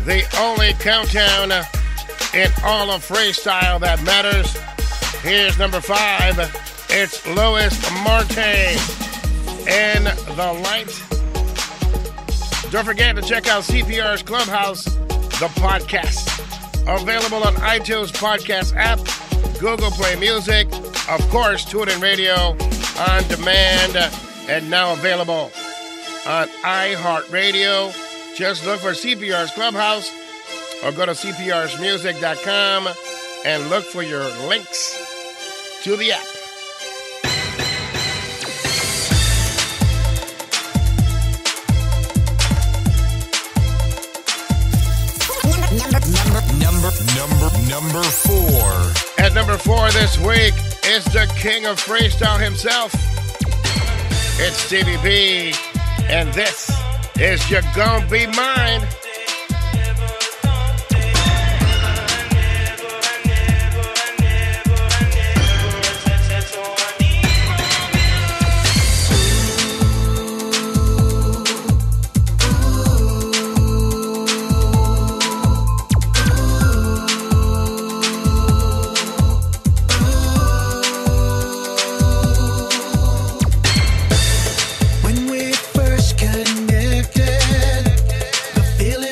The only countdown in all of freestyle that matters. Here's number 5. It's Louis Marte and The Light. Don't forget to check out CPR's Clubhouse, the podcast. Available on iTunes Podcast app, Google Play Music, of course, TuneIn Radio on demand, and now available on iHeartRadio. Just look for CPR's Clubhouse or go to cprsmusic.com and look for your links to the app. Number 4. At number 4 this week is the king of freestyle himself. It's Stevie B, and this is You're Gonna Be Mine. When we first connected, the feeling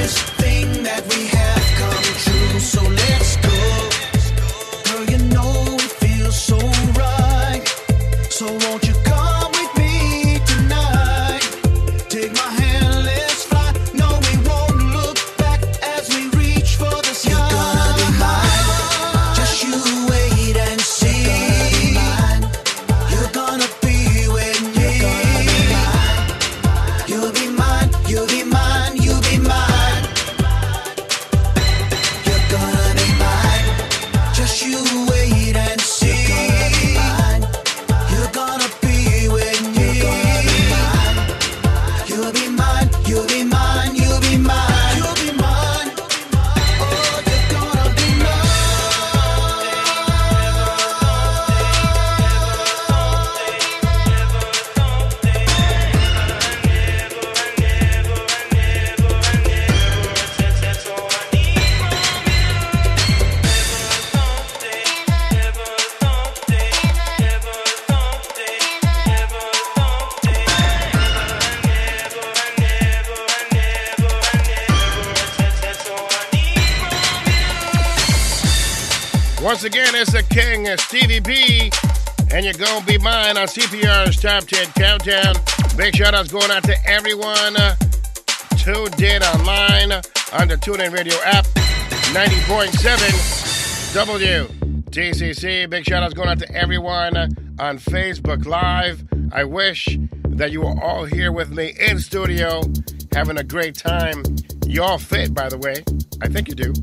this thing that we have come true. So let's go. Girl, you know it feels so right. So won't you come with me tonight? Take my hand, let's fly. No, we won't look back as we reach for the sky. You're gonna be mine. Just you wait and see. You're gonna be with me. You'll be mine. You'll be mine. You'll be mine. You're gonna be mine. Just you wait and see. You're gonna be with me. You'll be mine. You'll be mine. You'll be mine. You'll be mine. Oh, you're gonna be Once again, it's the king, Stevie B, and you're gonna be mine on CPR's Top 10 Countdown. Big shout-outs going out to everyone tuned in online on the TuneIn Radio App, 90.7 WTCC. Big shout-outs going out to everyone on Facebook Live. I wish that you were all here with me in studio, having a great time. You all fit, by the way. I think you do.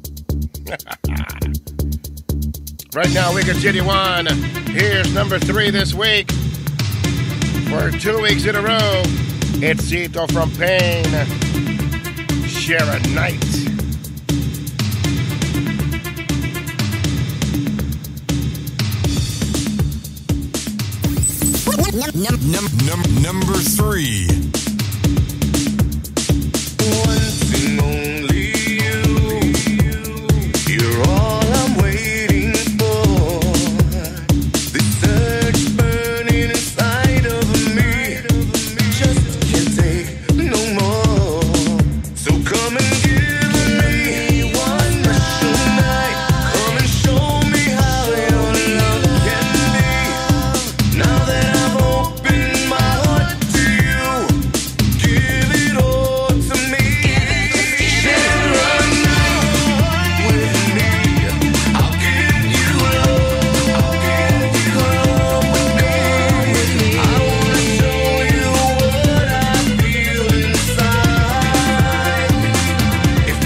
Right now, we continue on. Here's number 3 this week. For 2 weeks in a row, it's Sito from Pain. Share a Night. Number 3. Once and only you. You're all I'm waiting for. This surge burning inside of me. Just can't take no more. So come and give me one special night. Come and show me how your love can be. Now that I've opened my heart to you, give it all to me. Share a night with me. I'll give you love. I'll give you love with me. I wanna show you what I feel inside. If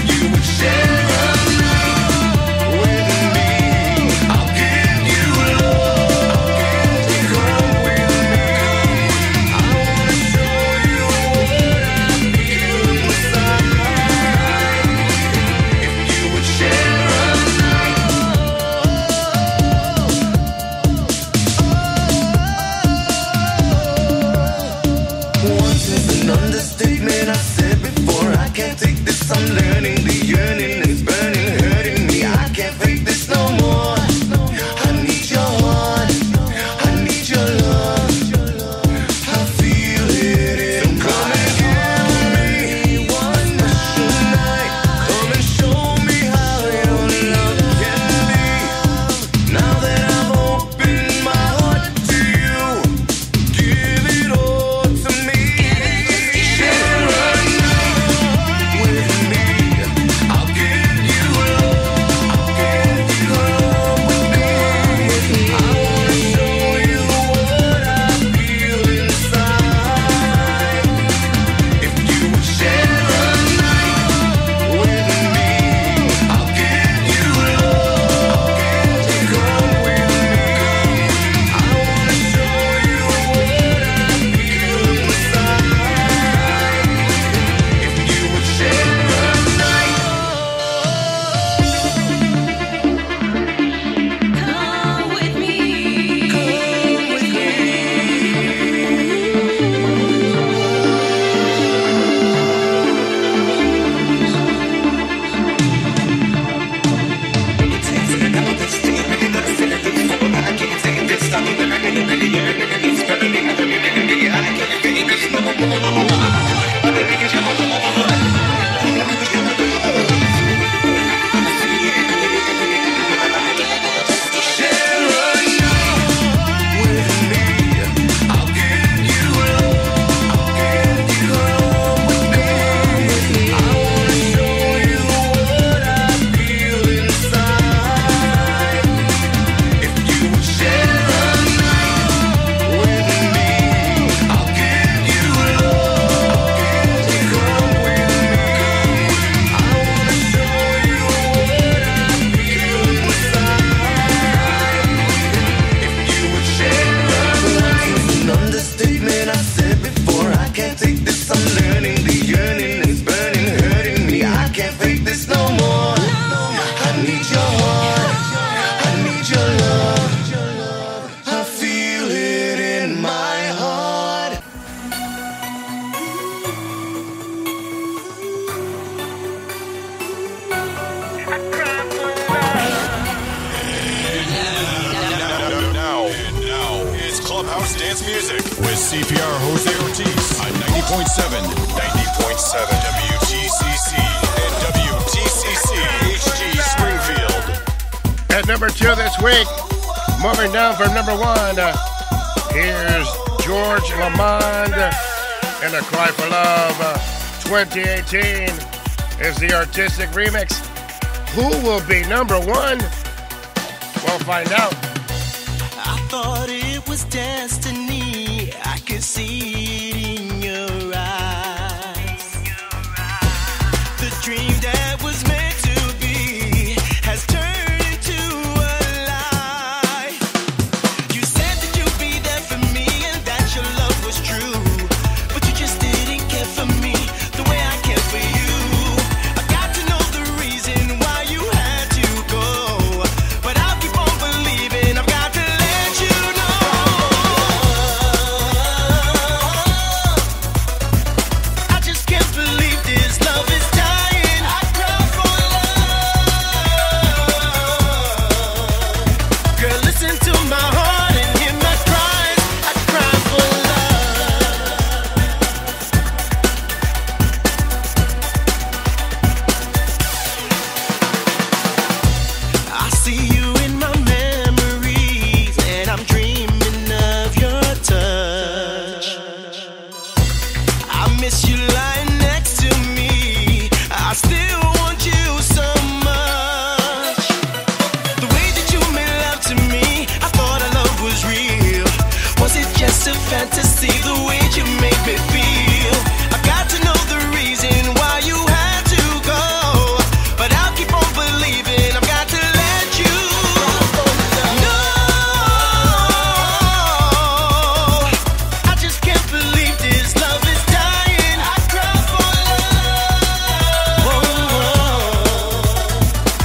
Dance Music with CPR Jose Ortiz on 90.7 WTCC and WTCC HG Springfield. At number 2 this week, moving down from number 1, here's George Lamond and A Cry for Love. 2018 is the artistic remix. Who will be number 1? We'll find out. I thought it was destiny. I could see it in your eyes. The dream that was meant to be has turned into a lie. You said that you'd be there for me and that your love was true, but you just didn't care for me the way I care for you. I got to know the reason why you had to go, but I'll keep on believing. I've got to let you know. I just can't believe this love is dying. I cry for love. Girl, listen to my heart and hear my cries. I cry for love. I see you in my memories, and I'm dreaming of your touch. I miss you lying next to me. I still want you so much. The way that you made love to me, I thought our love was real. Was it just a fantasy, the way you made me feel? I got to know the reason why you had to go, but I'll keep on believing. I've got to let you know. I just can't believe this love is dying. I cry for love.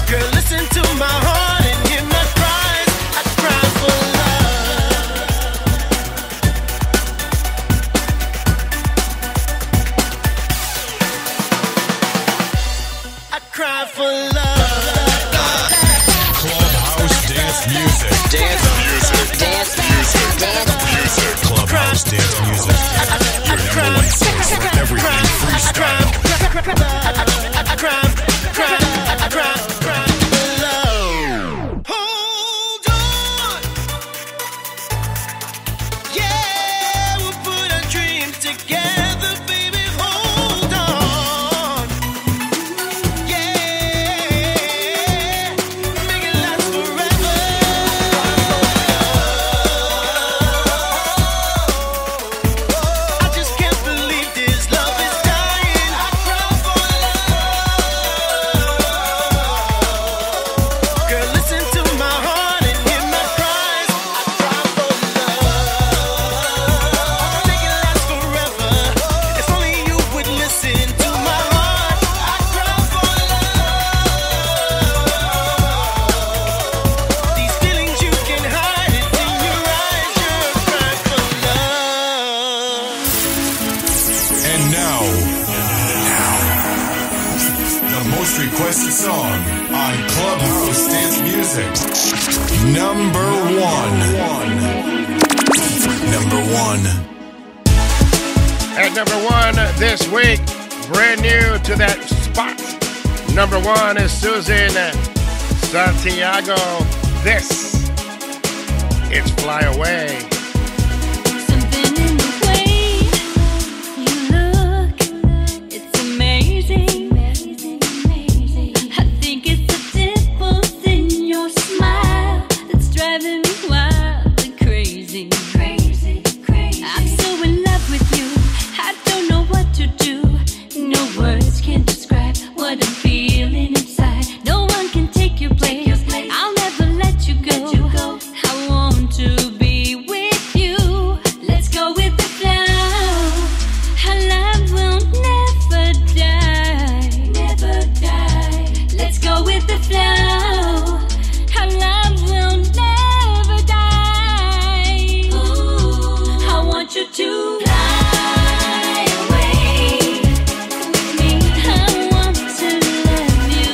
Girl, listen to my heart and hear my cries. I cry for love. I cry for love. Clubhouse Dance Music. Dance Music. Dance Music. Dance Music. Clubhouse Dance Music. Your number one source for everything freestyle. I cry for love. Hold on. Yeah, we'll put our dreams together, baby. Hold on. Yeah, make it last forever. I just can't believe this love is dying. I cry for love. Girl, listen to my heart and hear my cries. I cry for love. Make it last forever. If only you would listen to my heart. I cry for love. These feelings you can hide, it's in your eyes. You're a cry for love. And now, the most requested song on Clubhouse Dance Music. Number 1. Number 1. At number 1 this week, brand new to that spot. Number 1 is Susan Santiago. This is Fly Away. Something in the way you look, it's amazing. I think it's the dimples in your smile that's driving me wild and crazy. I'm so in love with you, I don't know what to do. No words can describe what I'm feeling inside. No one can take your place. I'll never let you go. I want to be with you. Let's go with the flow. Our love will never die. Never die. Let's go with the flow. Our love will never die. Ooh, I want you to fly away with me. I want to love you.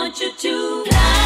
want you to fly.